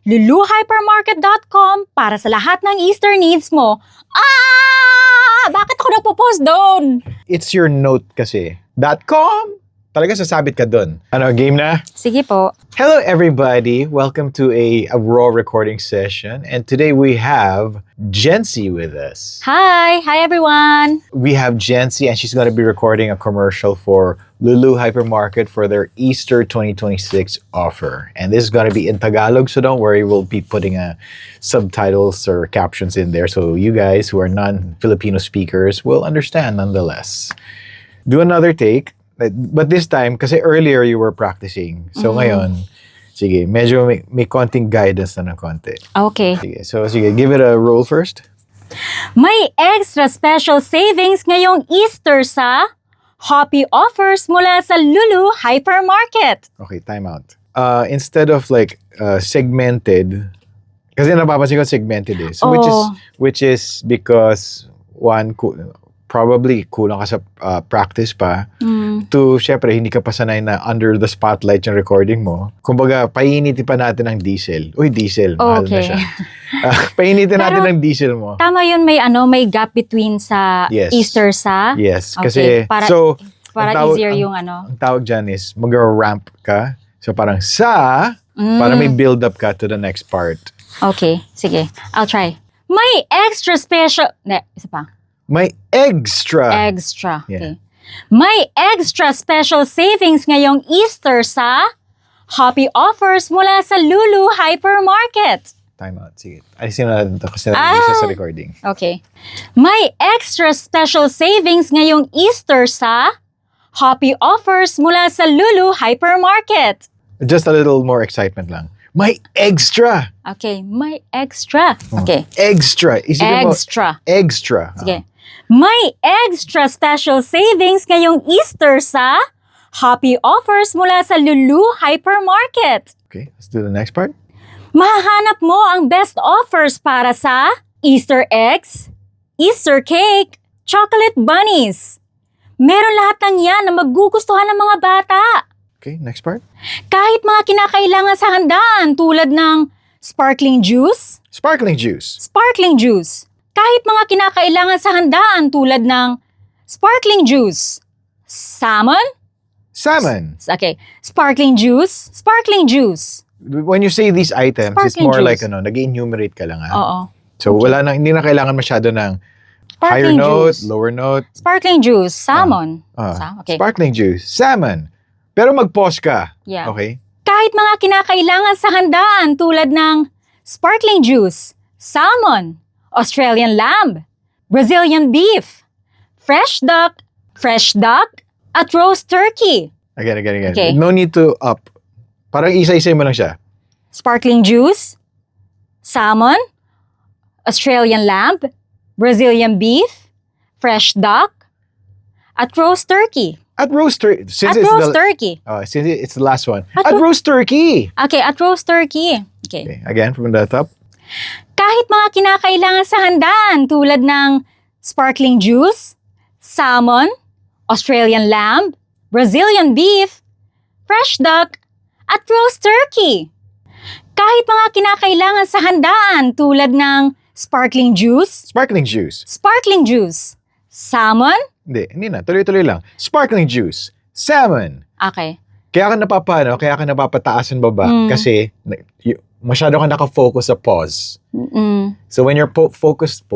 luluhypermarket.com para sa lahat ng Easter needs mo. Bakit ako nagpo-post doon? It's your note kasi. .com? Talaga sasabit ka doon. Ano, game na? Sige po. Hello everybody! Welcome to a raw recording session. And today we have Jency with us. Hi! Hi everyone! We have Jency and she's going to be recording a commercial for Lulu Hypermarket for their Easter 2026 offer. And this is going to be in Tagalog, so don't worry, we'll be putting subtitles or captions in there so you guys who are non-Filipino speakers will understand nonetheless. Do another take. But this time, kasi earlier you were practicing. So ngayon, sige, medyo may konting guidance na ng konti. Okay. Sige, give it a roll first. May extra special savings ngayong Easter sa Hoppy offers mula sa Lulu Hypermarket. Okay, time out. Instead of like segmented, kasi napapansin ko segmented is, which is because one, probably kulang ka sa practice pa. To, syempre, hindi ka pa sanay na under the spotlight yung recording mo. Kumbaga, painitin pa natin ng diesel. Uy, diesel. Mahal na siya. Painitin natin ng diesel mo. Tama yun, may gap between sa Easter sa? Yes. Okay, Kasi, para easier yung Ang tawag dyan is, mag-ramp ka. So, parang para may build-up ka to the next part. Okay, sige. I'll try. May extra special... isa pa. May extra. Extra. Yeah. Okay. May extra special savings ngayong Easter sa Hoppy offers mula sa Lulu Hypermarket. Time out. Sige. Alisin na natin ito kasi nandito sa recording. Okay. May extra special savings ngayong Easter sa Hoppy offers mula sa Lulu Hypermarket. Just a little more excitement lang. May extra. Okay. May extra. Okay. Extra. Isipin mo, Extra. extra. Sige. May extra special savings ngayong Easter sa Hoppy offers mula sa Lulu Hypermarket. Okay, let's do the next part. Mahahanap mo ang best offers para sa Easter eggs, Easter cake, chocolate bunnies. Meron lahat ng yan na magugustuhan ng mga bata. Okay, next part. Kahit mga kinakailangan sa handaan tulad ng sparkling juice, Sparkling juice. sparkling juice. Kahit mga kinakailangan sa handaan tulad ng sparkling juice, salmon, Salmon. okay, sparkling juice, sparkling juice. When you say these items, it's Sparkling more like juice. nag-enumerate ka lang. Oo. So hindi na kailangan masyado ng higher Sparkling note, juice. lower note. Sparkling juice, salmon. Okay. Sparkling juice, salmon. Pero mag-pause ka. Yeah. Okay? Kahit mga kinakailangan sa handaan tulad ng sparkling juice, salmon, Australian lamb, Brazilian beef, fresh duck, at roast turkey. Again. Okay. No need to up. Parang isa-isa mo lang siya. Sparkling juice, salmon, Australian lamb, Brazilian beef, fresh duck, at roast turkey. At roast turkey. Since it's the last one. At roast turkey. Okay, at roast turkey. Okay. Okay, again, from the top. Kahit mga kinakailangan sa handaan tulad ng sparkling juice, salmon, Australian lamb, Brazilian beef, fresh duck, at roast turkey. Kahit mga kinakailangan sa handaan tulad ng sparkling juice, salmon, Hindi na. Tuloy-tuloy lang. Sparkling juice, salmon. okay, Kaya ka napapataasan baba kasi masyado ka nakafocus sa pause. So when you're focused,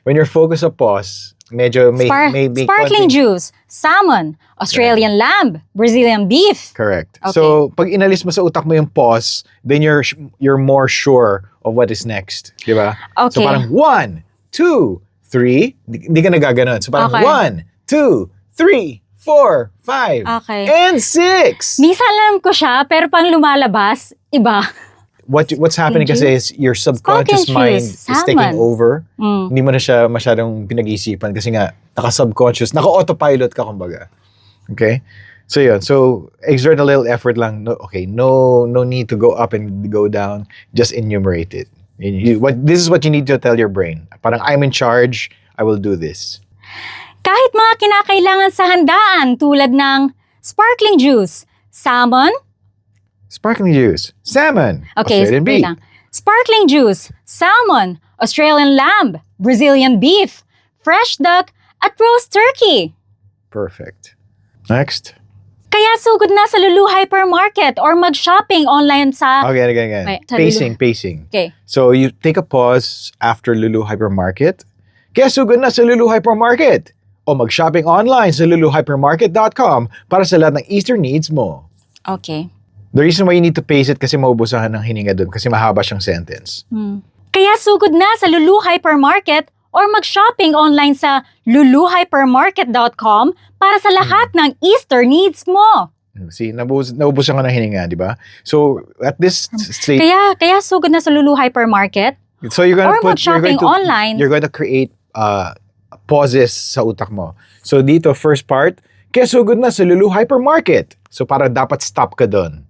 when you're focused sa pause, medyo may sparkling juice, salmon, Australian lamb, Brazilian beef. Correct. Okay. So pag inalis mo sa utak mo yung pause, then you're more sure of what is next, di ba? Okay. So parang 1, 2, 3, hindi ka nagaganon. So parang Okay. 1, 2, 3, 4, 5, Okay. and 6. Minsan alam ko siya, pero pang lumalabas, iba. What's happening kasi is your subconscious Sparkling mind juice, is taking salmon. over. Hindi mo na siya masyadong pinag-isipan kasi nga naka-subconscious, naka-autopilot ka kumbaga. Okay? So yun. So exert a little effort lang. No need to go up and go down. Just enumerate it. This is what you need to tell your brain. Parang I'm in charge. I will do this. Kahit mga kinakailangan sa handaan tulad ng sparkling juice, salmon, Sparkling juice, salmon, okay, Australian wait beef, lang. sparkling juice, salmon, Australian lamb, Brazilian beef, fresh duck, at roast turkey. Perfect. Next. Kaya sugod na sa Lulu Hypermarket or mag-shopping online sa... Again. Wait, sa Lulu. Pacing. Okay. So you take a pause after Lulu Hypermarket. Kaya sugod na sa Lulu Hypermarket. O mag-shopping online sa luluhypermarket.com para sa lahat ng Easter needs mo. Okay. The reason why you need to pace it kasi maubusahan ng hininga dun kasi mahaba siyang sentence. Kaya sugod na sa Lulu Hypermarket or mag-shopping online sa luluhypermarket.com para sa lahat ng Easter needs mo. See, naubusan ka ng hininga, di ba? So, at this stage, Kaya sugod na sa Lulu Hypermarket so you're or gonna mag-shopping online. You're gonna create pauses sa utak mo. So, dito, first part, kaya sugod na sa Lulu Hypermarket. So, para dapat stop ka doon.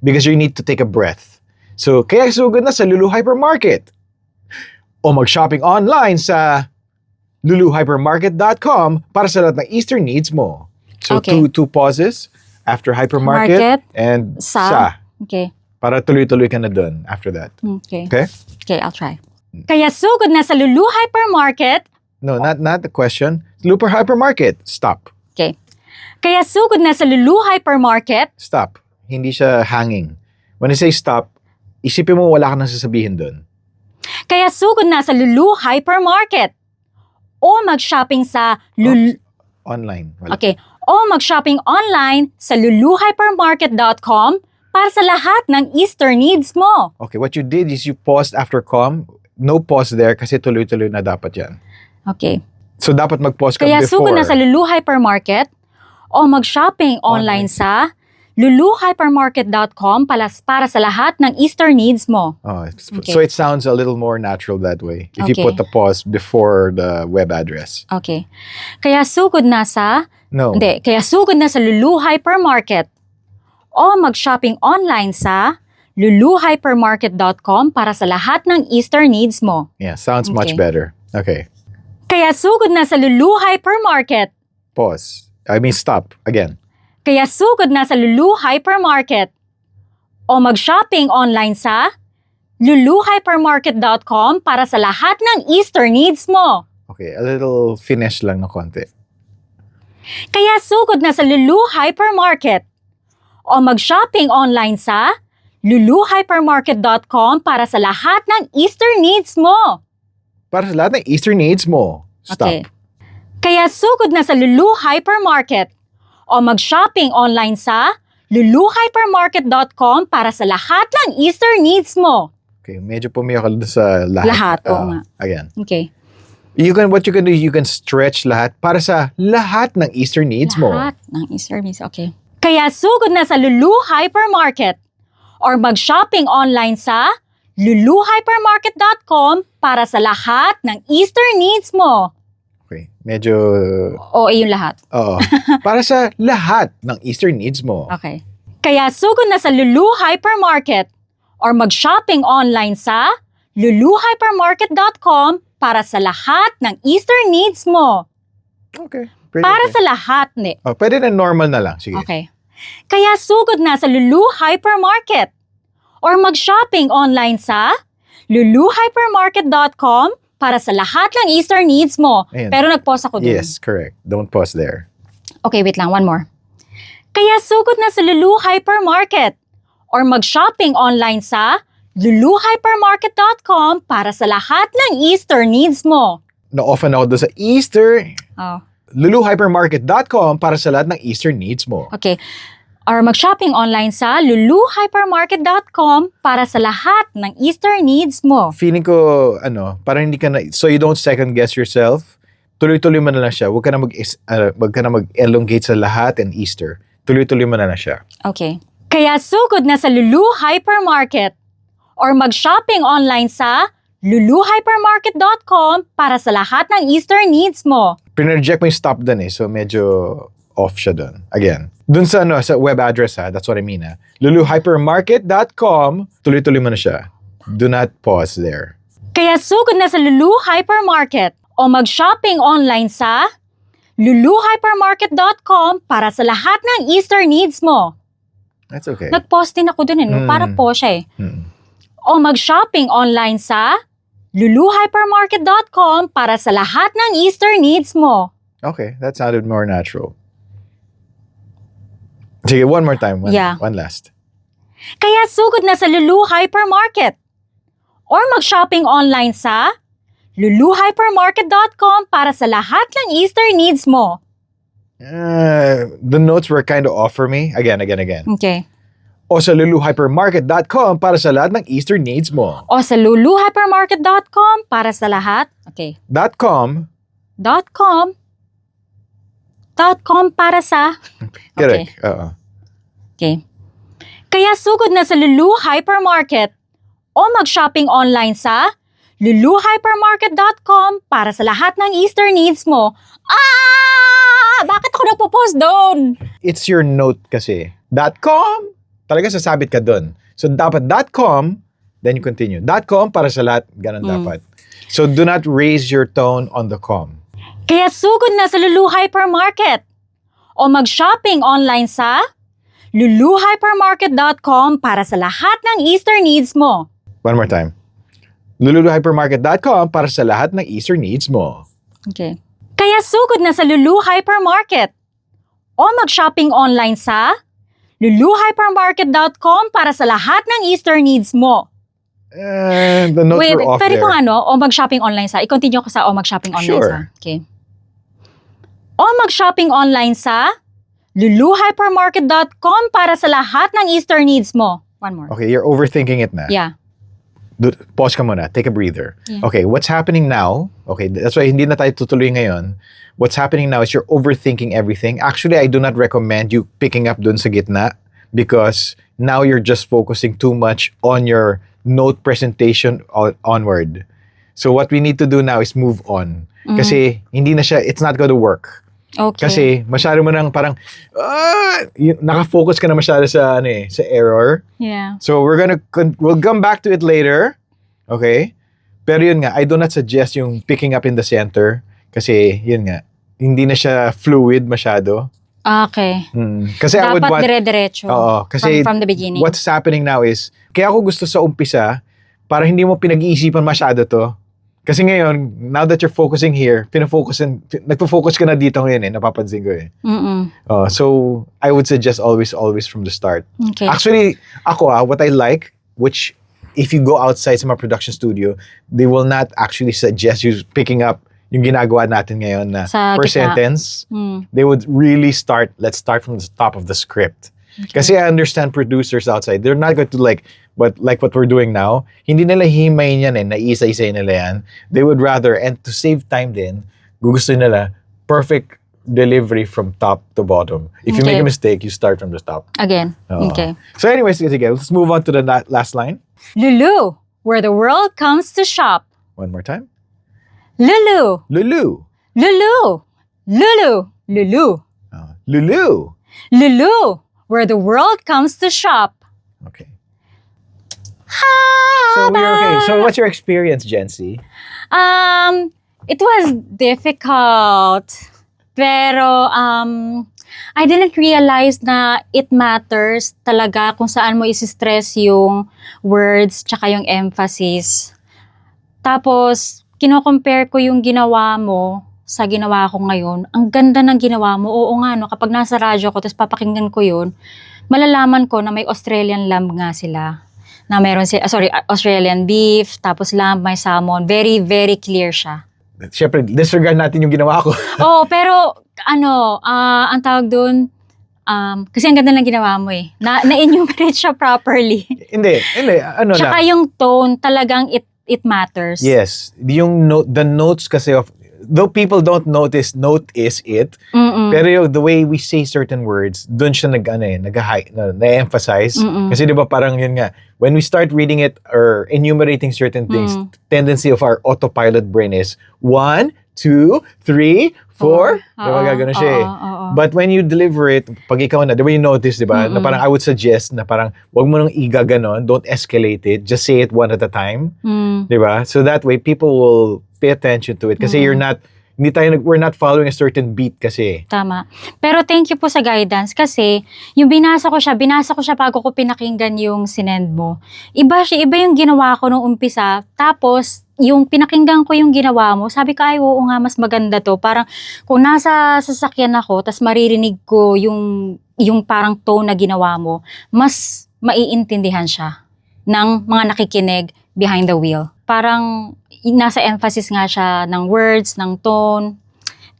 Because you need to take a breath. So, kaya sugod na sa Lulu Hypermarket. O mag-shopping online sa luluhypermarket.com para sa lahat ng Easter needs mo. So, Okay. two pauses after hypermarket Market, and sa. sa. Okay. Para tuloy-tuloy ka na dun after that. Okay. Okay? Okay, I'll try. Kaya sugod na sa Lulu Hypermarket. No, not the question. Lulu Hypermarket. Stop. Okay. Kaya sugod na sa Lulu Hypermarket. Stop. Hindi siya hanging. When I say stop, isipin mo wala ka nang sasabihin dun. Kaya sugod na sa Lulu Hypermarket. O mag-shopping sa Lulu... Online. Wala. Okay. O mag-shopping online sa luluhypermarket.com para sa lahat ng Easter needs mo. Okay, what you did is you paused after com. No pause there kasi tuloy-tuloy na dapat yan. Okay. So, dapat mag-pause ka Kaya before. sugod na sa Lulu Hypermarket o mag-shopping online sa luluhypermarket.com para sa lahat ng Easter needs mo. Okay. So, it sounds a little more natural that way. If you Okay. put the pause before the web address. Okay. Kaya sugod na sa... No. Hindi. Kaya sugod na sa Lulu Hypermarket o mag-shopping online sa luluhypermarket.com para sa lahat ng Easter needs mo. Yeah, sounds much Okay. better. Okay. Kaya sugod na sa Lulu Hypermarket. Pause. I mean, stop. Again. Kaya sugod na sa Lulu Hypermarket o mag-shopping online sa luluhypermarket.com para sa lahat ng Easter needs mo. Okay, a little finish lang na konti. Kaya sugod na sa Lulu Hypermarket o mag-shopping online sa luluhypermarket.com para sa lahat ng Easter needs mo. Para sa lahat ng Easter needs mo. Stop. Okay. Kaya sugod na sa Lulu Hypermarket o mag-shopping online sa luluhypermarket.com para sa lahat ng Easter needs mo. Okay, medyo pumiyak ka doon sa lahat. Lahat, oo nga. Again. Okay. What you can do, you can stretch lahat para sa lahat ng Easter needs mo. Lahat ng Easter needs, okay. Kaya sugod na sa Lulu Hypermarket or mag-shopping online sa luluhypermarket.com para sa lahat ng Easter needs mo. Okay, medyo... O, yung lahat. Oo. Para sa lahat ng Easter needs mo. Okay. Kaya sugod na sa Lulu Hypermarket or mag-shopping online sa luluhypermarket.com para sa lahat ng Easter needs mo. Okay. Pwede, Para okay. sa lahat, hindi. Oh, pwede na normal na lang. Sige. Okay. Kaya sugod na sa Lulu Hypermarket or mag-shopping online sa luluhypermarket.com para sa lahat ng Easter needs mo. Ayan. Pero nag-pause ako dun. Yes, correct. Don't pause there. Okay, wait lang. One more. Kaya sugod na sa Lulu Hypermarket or mag-shopping online sa luluhypermarket.com para sa lahat ng Easter needs mo. Na-off na ako doon sa Easter. Oh, luluhypermarket.com para sa lahat ng Easter needs mo. okay. Or mag-shopping online sa luluhypermarket.com para sa lahat ng Easter needs mo. Feeling ko, parang hindi ka na, so you don't second guess yourself, tuloy-tuloy mo na lang siya. Huwag ka na mag-elongate sa lahat and Easter. Tuloy-tuloy mo na lang siya. Okay. Kaya sugod na sa Lulu Hypermarket or mag-shopping online sa luluhypermarket.com para sa lahat ng Easter needs mo. Pinreject mo yung stop dun so medyo off siya dun. Again, dun sa web address that's what I mean luluhypermarket.com, tuloy-tuloy mo na siya. Do not pause there. Kaya sugod na sa Lulu Hypermarket o mag-shopping online sa luluhypermarket.com para sa lahat ng Easter needs mo. That's okay. Nag-pause din ako dun no? Para po siya Mm. O mag-shopping online sa luluhypermarket.com para sa lahat ng Easter needs mo. Okay, that sounded more natural. Sige, one more time. One last. Kaya sugod na sa Lulu Hypermarket. Or mag-shopping online sa luluhypermarket.com para sa lahat ng Easter needs mo. The notes were kind of off for me. Again. Okay. O sa luluhypermarket.com para sa lahat ng Easter needs mo. O sa luluhypermarket.com para sa lahat. Okay. .com. .com. .com para sa... Correct. Okay. Kaya sugod na sa Lulu Hypermarket o mag-shopping online sa luluhypermarket.com para sa lahat ng Easter needs mo. Bakit ako nagpo-post doon? It's your note kasi. .com. Talaga sasabit ka doon. So, dapat .com, then you continue. .com para sa lahat, ganun dapat. So, do not raise your tone on the com. Kaya sugod na sa Lulu Hypermarket o mag-shopping online sa luluhypermarket.com para sa lahat ng Easter needs mo. One more time. luluhypermarket.com para sa lahat ng Easter needs mo. Okay. Kaya sugod na sa Lulu Hypermarket o mag-shopping online sa luluhypermarket.com para sa lahat ng Easter needs mo. The notes were off pwede there. kong o mag-shopping online sa. I-continue ko sa o mag-shopping online sa. Okay. O mag-shopping online sa luluhypermarket.com para sa lahat ng Easter needs mo. One more. Okay, you're overthinking it na. Yeah. Pause ka muna. Take a breather. Yeah. Okay, what's happening now? Okay, that's why hindi na tayo tutuloy ngayon. What's happening now is you're overthinking everything. Actually, I do not recommend you picking up dun sa gitna because now you're just focusing too much on your note presentation onward. So what we need to do now is move on. Kasi hindi na siya, it's not going to work. Okay. Kasi masyado mo nang parang, nakafocus ka na masyado sa, sa error. Yeah. So we'll come back to it later. Okay? Pero yun nga, I do not suggest yung picking up in the center. Kasi yun nga, hindi na siya fluid masyado. Okay. Kasi I would Dapat want... dire-diretso. Oo. Kasi from the beginning. what's happening now is, kaya ako gusto sa umpisa, para hindi mo pinag-iisipan masyado to. Kasi ngayon, now that you're focusing here, nagpo-focus ka na dito ngayon napapansin ko So, I would suggest always from the start. Okay. Actually, ako what I like, which if you go outside sa mga production studio, they will not actually suggest you picking up yung ginagawa natin ngayon na Sa per gitna. sentence. They would really let's start from the top of the script. Okay. Kasi I understand producers outside, they're not going to like what we're doing now. Hindi nila himayin yan naisa-isa nila yan. They would rather, and to save time din, gusto nila perfect delivery from top to bottom. If you make a mistake, you start from the top. Again. Oo. Okay. So anyways, sige, let's move on to the last line. Lulu, where the world comes to shop. One more time. Lulu, Lulu. Lulu, Lulu, Lulu, Lulu. Lulu, where the world comes to shop. Okay. So we're okay. So what's your experience, Jency? It was difficult. Pero, I didn't realize na it matters talaga kung saan mo isi-stress yung words tsaka yung emphasis. Tapos, kino-compare ko yung ginawa mo sa ginawa ko ngayon. Ang ganda ng ginawa mo. Oo nga, no, kapag nasa radyo ko, tapos papakinggan ko yun, malalaman ko na may Australian lamb nga sila. Na meron Australian beef, tapos lamb, may salmon. Very, very clear siya. Siyempre, disregard natin yung ginawa ko. Pero, ang tawag dun, kasi ang ganda ng ginawa mo na-enumerate siya properly. Hindi. Tsaka yung tone, talagang it matters. Yes. The notes kasi though people don't notice, note is it. Pero the way we say certain words, dun siya na-emphasize. Kasi di ba parang yun nga, when we start reading it or enumerating certain things, tendency of our autopilot brain is 1, 2, 3, 4. Diba gagano siya But when you deliver it, pag ikaw na, di ba you notice, di ba? Na parang I would suggest na parang wag mo nang igaganon, don't escalate it, just say it one at a time. Di ba? So that way, people will pay attention to it. Kasi you're not we're not following a certain beat kasi. Tama. Pero thank you po sa guidance kasi yung binasa ko siya bago ko pinakinggan yung sinend mo. Iba yung ginawa ko nung umpisa. Tapos, yung pinakinggan ko yung ginawa mo, sabi ko, ay, oo nga, mas maganda to. Parang, kung nasa sasakyan ako, tas maririnig ko yung parang tone na ginawa mo, mas maiintindihan siya ng mga nakikinig behind the wheel. Parang, nasa emphasis nga siya ng words, ng tone.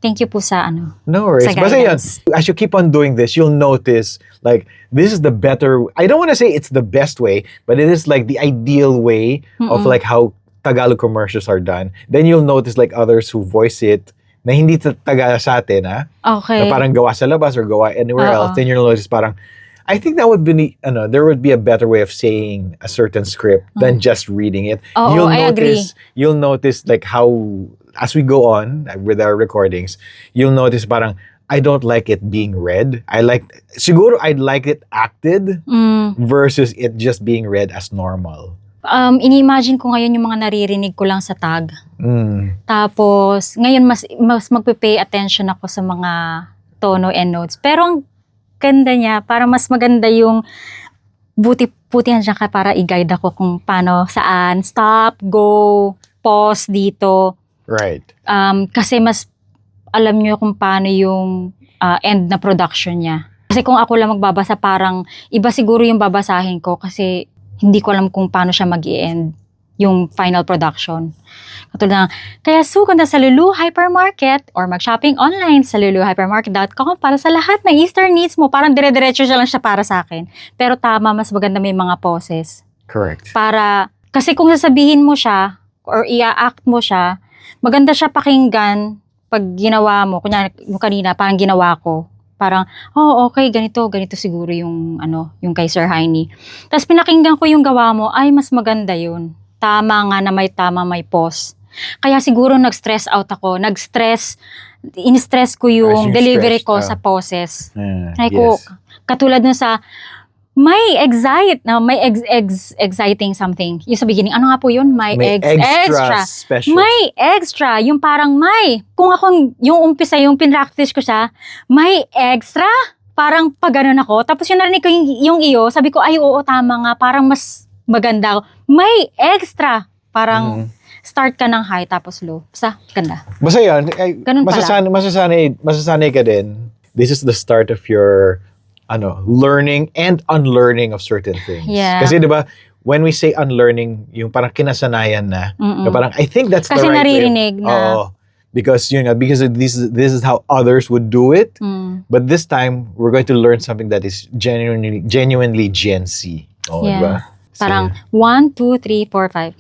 Thank you po sa No worries. sa Basta yan, guidance. as you keep on doing this, you'll notice, like, this is the better, I don't want to say it's the best way, but it is like the ideal way of like how Tagalog commercials are done. Then you'll notice like others who voice it na hindi taga sa atin, Okay. na parang gawa sa labas or gawa anywhere Oo. else. Then you'll notice parang, I think that would be, there would be a better way of saying a certain script than just reading it. Oo, I agree. You'll notice like how, as we go on with our recordings, you'll notice parang, I don't like it being read. Siguro I'd like it acted versus it just being read as normal. Ini-imagine ko ngayon yung mga naririnig ko lang sa tag. Tapos, ngayon mas magpe-pay attention ako sa mga tono and notes. Pero ang ganda niya, parang mas maganda yung putihan siya ka para i-guide ako kung paano, saan, stop, go, pause dito. Right. Kasi mas alam niyo kung paano yung end na production niya. Kasi kung ako lang magbabasa, parang iba siguro yung babasahin ko kasi hindi ko alam kung paano siya mag-i-end yung final production. Katulad ng, kaya sugod na sa Lulu Hypermarket or mag-shopping online sa luluhypermarket.com para sa lahat ng Easter needs mo. Parang dire-diretso siya lang siya para sa akin. Pero tama, mas maganda may mga pauses. Correct. Para, kasi kung sasabihin mo siya or i-act mo siya, maganda siya pakinggan pag ginawa mo. Kunyari, yung kanina, parang ginawa ko. Parang, okay, ganito siguro yung, yung kay Sir Heiny. Tapos pinakinggan ko yung gawa mo, ay, mas maganda yun. Tama nga na may pause. Kaya siguro nag-stress out ako. In-stress ko yung delivery ko sa pauses. Ay ko, katulad nun sa, may exciting something. Yung sa beginning, ano nga po yun? May extra. Special. May extra. Yung parang kung ako, yung umpisa, yung pinractice ko siya, may extra. Parang pag ganun ako. Tapos yung narinig ko yung iyo, sabi ko, ay oo, tama nga. Parang mas maganda ako. May extra. Parang start ka ng high tapos low. Basta, ganda. Basta yan, Ganun pala. masasanay ka din. This is the start of your learning and unlearning of certain things. Yeah. Kasi 'di ba, when we say unlearning, yung parang kinasanayan na parang I think that's Kasi the right naririnig way. na. Oo. Because because this is how others would do it. But this time we're going to learn something that is genuinely Gen Z. Oh, Yeah. diba? Parang 1, 2, 3, 4, 5.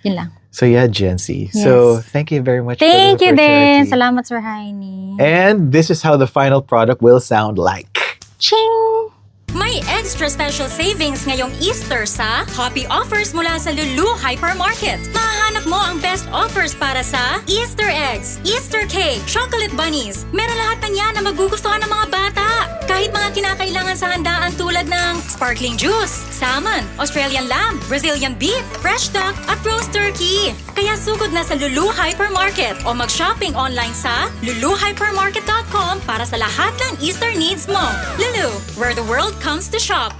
Yun lang. So yeah, Gen Z. Yes. So thank you very much Thank for you the din. opportunity. Salamat, Sir Heiny. And this is how the final product will sound like. Ching! May extra special savings ngayong Easter sa Happy Offers mula sa Lulu Hypermarket. Mahahanap mo ang best offers para sa Easter eggs, Easter cake, chocolate bunnies. Meron lahat ng yan na magugustuhan ng mga bata. Kahit mga kinakailangan sa handaan tulad ng sparkling juice, salmon, Australian lamb, Brazilian beef, fresh duck, at roast turkey. Kaya sugod na sa Lulu Hypermarket o mag-shopping online sa luluhypermarket.com para sa lahat ng Easter needs mo. Lulu, where the world comes to shop.